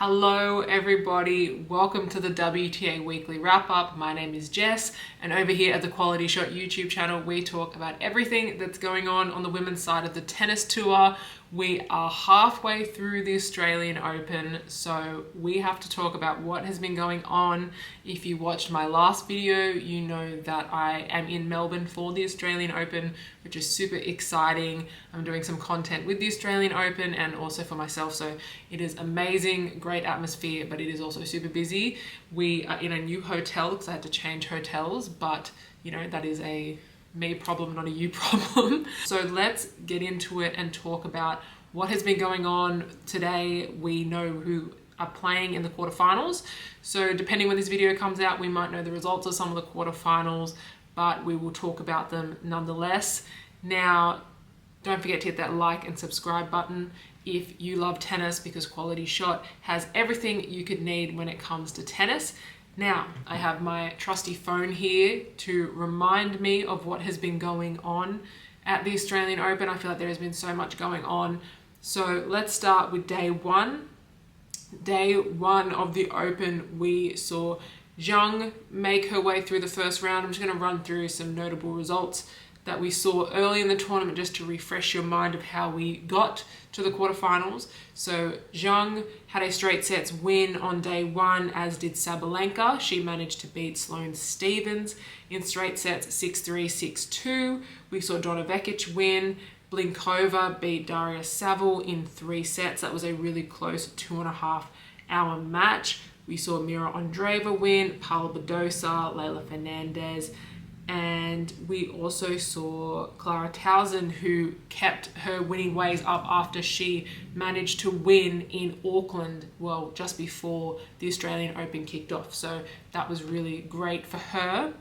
Hello everybody, welcome to the WTA Weekly Wrap-Up. My name is Jess, and over here at the Quality Shot YouTube channel we talk about everything that's going on the women's side of the tennis tour. We are halfway through the Australian Open, so we have to talk about what has been going on. If you watched my last video, you know that I am in Melbourne for the Australian Open, which is super exciting. I'm doing some content with the Australian Open and also for myself, so it is amazing, great atmosphere, but it is also super busy. We are in a new hotel because I had to change hotels, but you know, that is a me problem, not a you problem. So let's get into it and talk about what has been going on today. We know who are playing in the quarterfinals. So depending when this video comes out, we might know the results of some of the quarterfinals, but we will talk about them nonetheless. Now, don't forget to hit that like and subscribe button if you love tennis, because Quality Shot has everything you could need when it comes to tennis. Now, I have my trusty phone here to remind me of what has been going on at the Australian Open. I feel like there has been so much going on. So let's start with day one. Day one of the Open, we saw Zhang make her way through the first round. I'm just going to run through some notable results that we saw early in the tournament just to refresh your mind of how we got to the quarterfinals. So Zhang had a straight sets win on day one, as did Sabalenka. She managed to beat Sloane Stephens in straight sets 6-3, 6-2. We saw Donna Vekic win. Blinkova beat Daria Saville in 3 sets. That was a really close 2.5 hour match. We saw Mira Andreeva win, Paula Badosa, Leylah Fernandez, and we also saw Clara Townsend, who kept her winning ways up after she managed to win in Auckland, well, just before the Australian Open kicked off. So that was really great for her.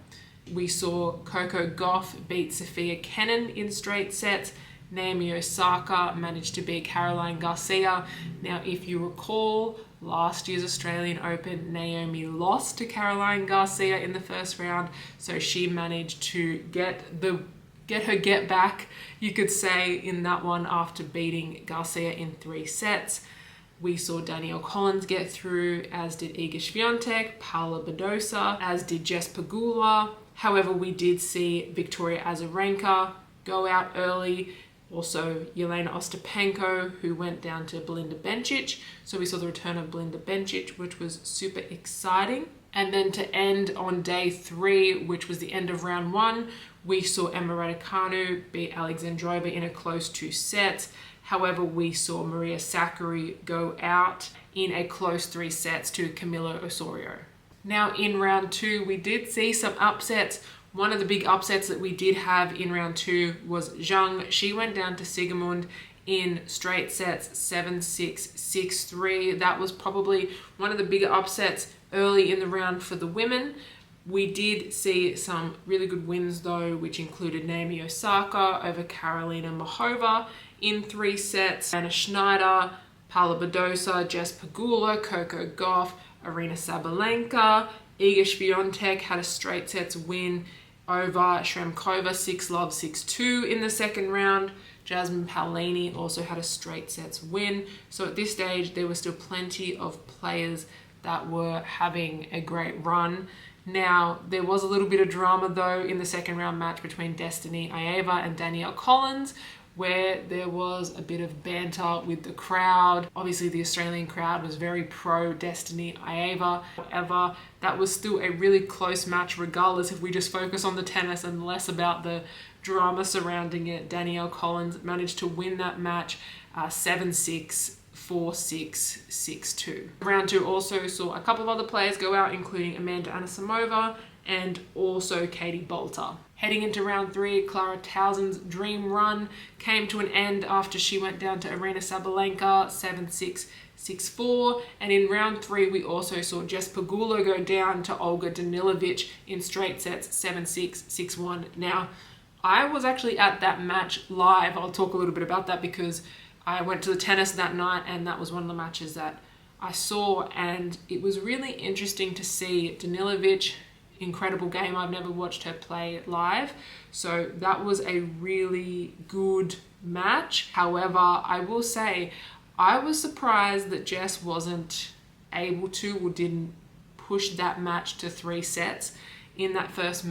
We saw Coco Gauff beat Sophia Kenin in straight sets. Naomi Osaka managed to beat Caroline Garcia. Now, if you recall, last year's Australian Open, Naomi lost to Caroline Garcia in the first round, so she managed to get her get back, you could say, in that one after beating Garcia in 3 sets. We saw Danielle Collins get through, as did Iga Swiatek, Paula Badosa, as did Jess Pegula. However, we did see Victoria Azarenka go out early. Also, Yelena Ostapenko, who went down to Belinda Bencic. So we saw the return of Belinda Bencic, which was super exciting. And then to end on day 3, which was the end of round 1, we saw Emma Raducanu beat Alexandrova in a close 2 sets. However, we saw Maria Sakkari go out in a close 3 sets to Camila Osorio. Now in round 2, we did see some upsets. One of the big upsets that we did have in round 2 was Zhang. She went down to Sigemund in straight sets 7-6, 6-3. That was probably one of the bigger upsets early in the round for the women. We did see some really good wins though, which included Naomi Osaka over Karolina Muchova in 3 sets. Anna Schneider, Paula Badosa, Jess Pegula, Coco Gauff, Arina Sabalenka. Iga Swiatek had a straight sets win over Shremkova 6-love, 6-2 in the second round. Jasmine Paolini also had a straight sets win. So at this stage, there were still plenty of players that were having a great run. Now, there was a little bit of drama though in the second round match between Destiny Ieva and Danielle Collins, where there was a bit of banter with the crowd. Obviously, the Australian crowd was very pro Destiny Ieva. However, that was still a really close match regardless if we just focus on the tennis and less about the drama surrounding it. Danielle Collins managed to win that match 7-6, 4-6, 6-2. Round 2 also saw a couple of other players go out, including Amanda Anisimova and also Katie Bolter. Heading into round 3, Clara Townsend's dream run came to an end after she went down to Arina Sabalenka 7-6, 6-4. And in round 3, we also saw Jess Pegula go down to Olga Danilovic in straight sets 7-6, 6-1. Now, I was actually at that match live. I'll talk a little bit about that because I went to the tennis that night and that was one of the matches that I saw, and it was really interesting to see Danilovic. Incredible game. I've never watched her play live, so that was a really good match. However, I will say I was surprised that Jess wasn't able to or didn't push that match to 3 sets. In that first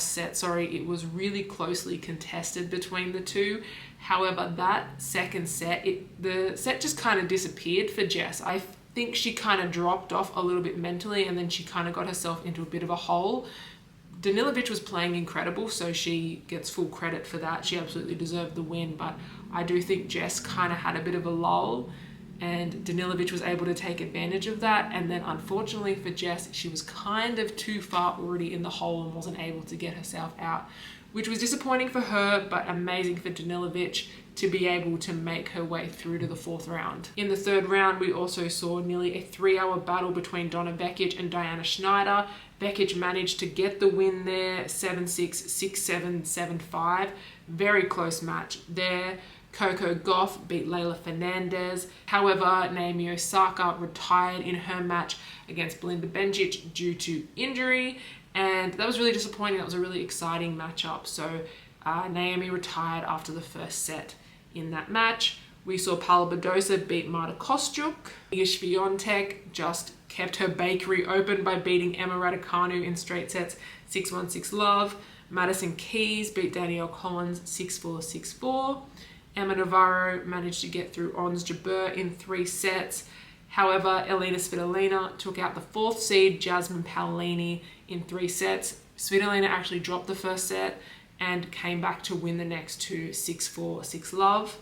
set, it was really closely contested between the two. However, that second set, the set just kind of disappeared for Jess. I think she kind of dropped off a little bit mentally, and then she kind of got herself into a bit of a hole. Danilovic was playing incredible, so she gets full credit for that. She absolutely deserved the win, but I do think Jess kind of had a bit of a lull, and Danilovic was able to take advantage of that. And then unfortunately for Jess, she was kind of too far already in the hole and wasn't able to get herself out, which was disappointing for her, but amazing for Danilovic to be able to make her way through to the 4th round. In the 3rd round, we also saw nearly a 3-hour battle between Donna Vekic and Diana Schneider. Vekic managed to get the win there, 7-6, 6-7, 7-5. Very close match there. Coco Gauff beat Leylah Fernandez. However, Naomi Osaka retired in her match against Belinda Bencic due to injury, and that was really disappointing. That was a really exciting matchup. So Naomi retired after the first set in that match. We saw Paula Badosa beat Marta Kostyuk. Iga Swiatek just kept her bakery open by beating Emma Raducanu in straight sets, 6-1, 6-love. Madison Keys beat Danielle Collins, 6-4, 6-4. Emma Navarro managed to get through Ons Jabeur in 3 sets. However, Elina Svitolina took out the 4th seed, Jasmine Paolini, in 3 sets. Svitolina actually dropped the first set and came back to win the next 2, 6-4, 6-love.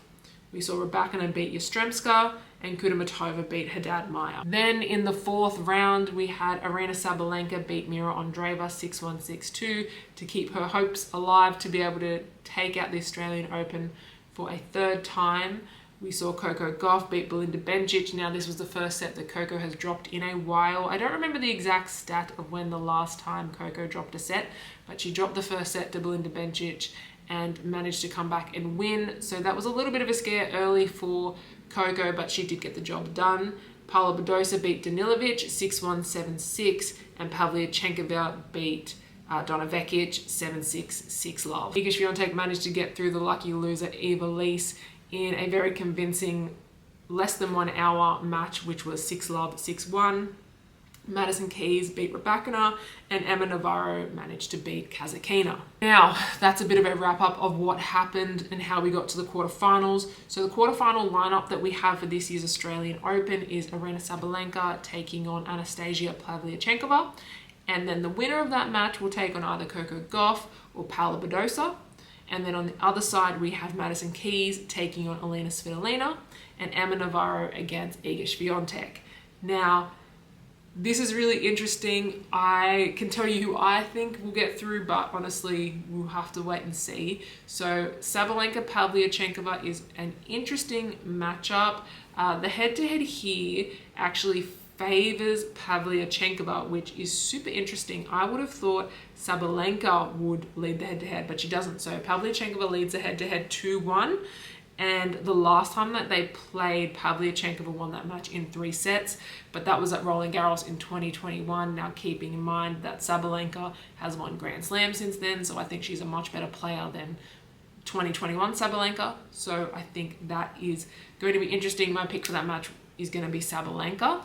We saw Rybakina beat Yastremska and Kudermetova beat Haddad Maia. Then in the 4th round, we had Aryna Sabalenka beat Mira Andreeva 6-1, 6-2 to keep her hopes alive to be able to take out the Australian Open for a 3rd time. We saw Coco Gauff beat Belinda Bencic. Now, this was the first set that Coco has dropped in a while. I don't remember the exact stat of when the last time Coco dropped a set, but she dropped the first set to Belinda Bencic and managed to come back and win. So that was a little bit of a scare early for Coco, but she did get the job done. Paula Badosa beat Danilovic 6-1, 7-6, and Pavlyuchenkova beat Donna Vekic 7-6, 6-love. Iga Swiatek managed to get through the lucky loser Eva Lees in a very convincing less than 1 hour match, which was 6-love, 6-1. Madison Keys beat Rybakina, and Emma Navarro managed to beat Kasatkina. Now, that's a bit of a wrap up of what happened and how we got to the quarterfinals. So the quarterfinal lineup that we have for this year's Australian Open is Aryna Sabalenka taking on Anastasia Pavlyuchenkova, and then the winner of that match will take on either Coco Gauff or Paula Badosa. And then on the other side, we have Madison Keys taking on Elina Svitolina and Emma Navarro against Iga Swiatek. Now, this is really interesting. I can tell you who I think will get through, but honestly, we'll have to wait and see. So Sabalenka Pavlyuchenkova is an interesting matchup. The head-to-head here actually favors Pavlyuchenkova, which is super interesting. I would have thought Sabalenka would lead the head-to-head, but she doesn't. So Pavlyuchenkova leads the head-to-head 2-1. And the last time that they played, Pavlyuchenkova won that match in 3 sets, but that was at Roland Garros in 2021. Now, keeping in mind that Sabalenka has won Grand Slam since then, so I think she's a much better player than 2021 Sabalenka. So I think that is going to be interesting. My pick for that match is going to be Sabalenka.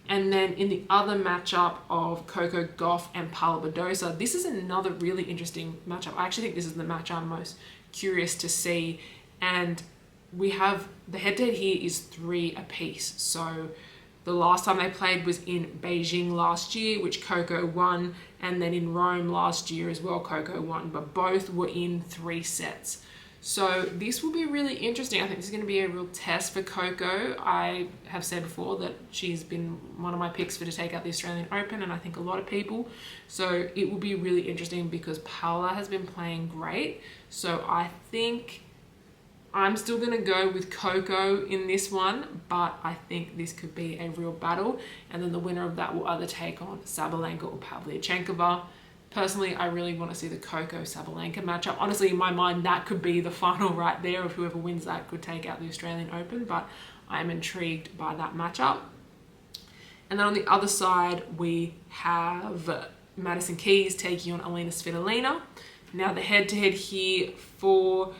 And then in the other matchup of Coco Gauff and Paula Badosa, this is another really interesting matchup. I actually think this is the match I'm most curious to see. And we have the head-to-head here is 3 apiece. So the last time they played was in Beijing last year, which Coco won, and then in Rome last year as well, Coco won, but both were in 3 sets. So this will be really interesting. I think this is going to be a real test for Coco. I have said before that she's been one of my picks to take out the Australian Open, and I think a lot of people. So it will be really interesting because Paula has been playing great. So I think I'm still going to go with Coco in this one, but I think this could be a real battle. And then the winner of that will either take on Sabalenka or Pavlyuchenkova. Personally, I really want to see the Coco-Sabalenka matchup. Honestly, in my mind, that could be the final right there of whoever wins that could take out the Australian Open, but I'm intrigued by that matchup. And then on the other side, we have Madison Keys taking on Elina Svitolina. Now, the head-to-head here for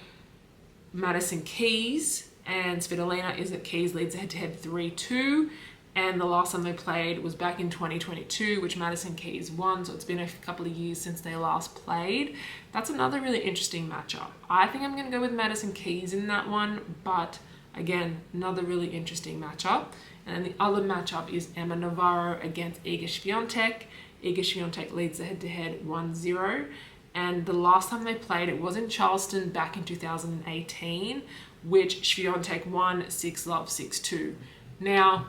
Madison Keys and Svitolina is that Keys leads the head-to-head 3-2, and the last time they played was back in 2022, which Madison Keys won, so it's been a couple of years since they last played. That's another really interesting matchup. I think I'm going to go with Madison Keys in that one, but again, another really interesting matchup. And then the other matchup is Emma Navarro against Iga Swiatek. Iga Swiatek leads the head-to-head 1-0. And the last time they played, it was in Charleston back in 2018, which Swiatek won 6-love, 6-2. Now,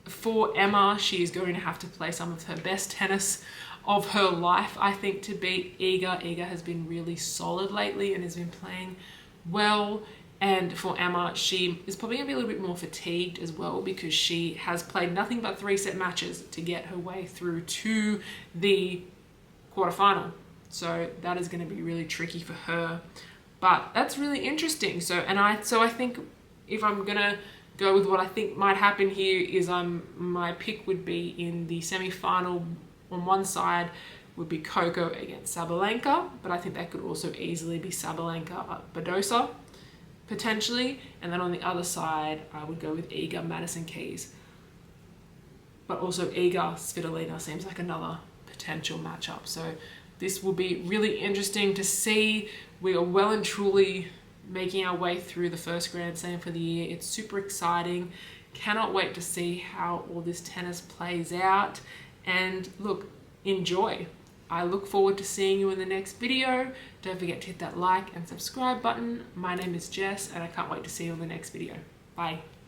for Emma, she is going to have to play some of her best tennis of her life, I think, to beat Iga. Iga has been really solid lately and has been playing well. And for Emma, she is probably going to be a little bit more fatigued as well, because she has played nothing but 3-set matches to get her way through to the quarterfinal. So that is going to be really tricky for her. But that's really interesting. So I think if I'm going to go with what I think might happen here is my pick would be in the semi-final. On one side would be Coco against Sabalenka, but I think that could also easily be Sabalenka Badosa, potentially. And then on the other side, I would go with Iga Madison Keys. But also Iga Svitolina seems like another potential matchup. So this will be really interesting to see. We are well and truly making our way through the first Grand Slam for the year. It's super exciting. Cannot wait to see how all this tennis plays out. And look, enjoy. I look forward to seeing you in the next video. Don't forget to hit that like and subscribe button. My name is Jess, and I can't wait to see you in the next video. Bye.